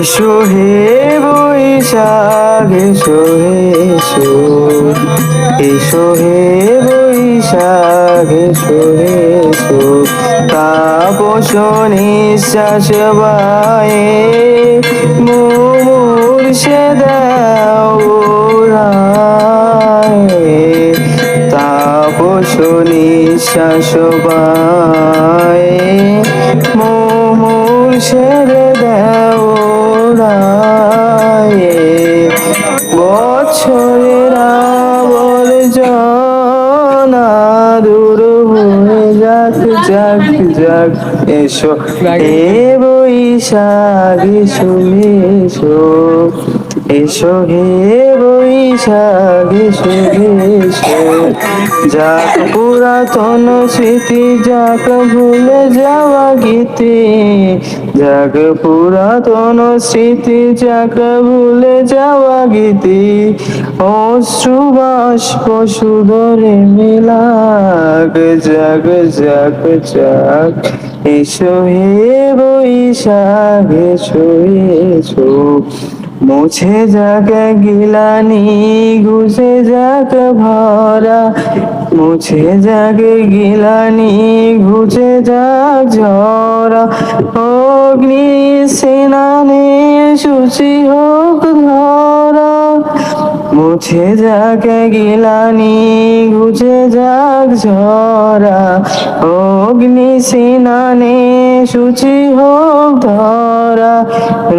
এসো হে বৈশাখ এসো হে এসো, এসো হে বৈশাখ এসো হে এসো, তাপস নিঃশ্বাস বায়ে মুমূর্ষে দাও রায়ে, তাপস নিঃশ্বাস বায়ে মুমূর্ষে দাও রায়ে, বছরের আবর্জনা দূর হয়ে যাক যাক যাক, এসো হে বৈশাখ এসো এসো, এসো হে বৈশাখ এসো এসো, যাক পুরাতন স্মৃতি যাক ভুলে যাওয়া গীতি, যাক পুরাতন স্মৃতি যাক ভুলে যাওয়া গীতি, অশ্রু বাষ্প সুধরে মিলাক যাক যাক যাক, এসো হে বৈশাখ এসো এসো, মুছে যাক গিলানি ঘুষে যাক ভরা, মুছে যাক গিলানি ঘুষে যাক ঝরা, অগ্নি স্নানে শুচি হোক ধরা, মুছে যাক গিলানি ঘুষে যাক ঝরা, অগ্নি স্নানে শুচি হোক ধরা,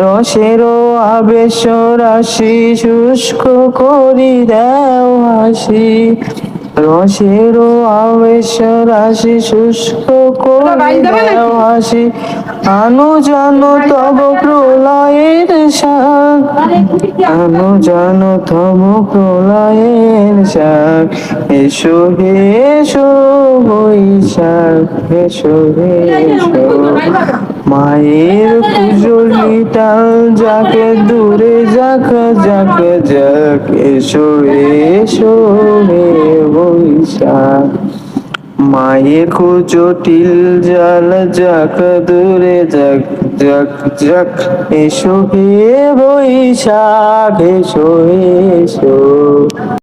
রসেরও আবেশ রাশি শুষ্ক করি দাও হাসি, রসেরও আবেশ রাশি শুষ্ক করি দাও হাসি, আনো জানো তব প্রলয়ের শাক, আনো জানো তব প্রলয়ের শাক, এসো হে এসো বৈশাখ এসো হে এসো, মায়ের পুজোলি টাল যাকে দূরে যাক যাক যাক, এসো এসো হে বৈশাখ, মায়ের কুজটিল জাল যাক দূরে যাক যাক যাক, এসো হে বৈশাখ এসো এসো।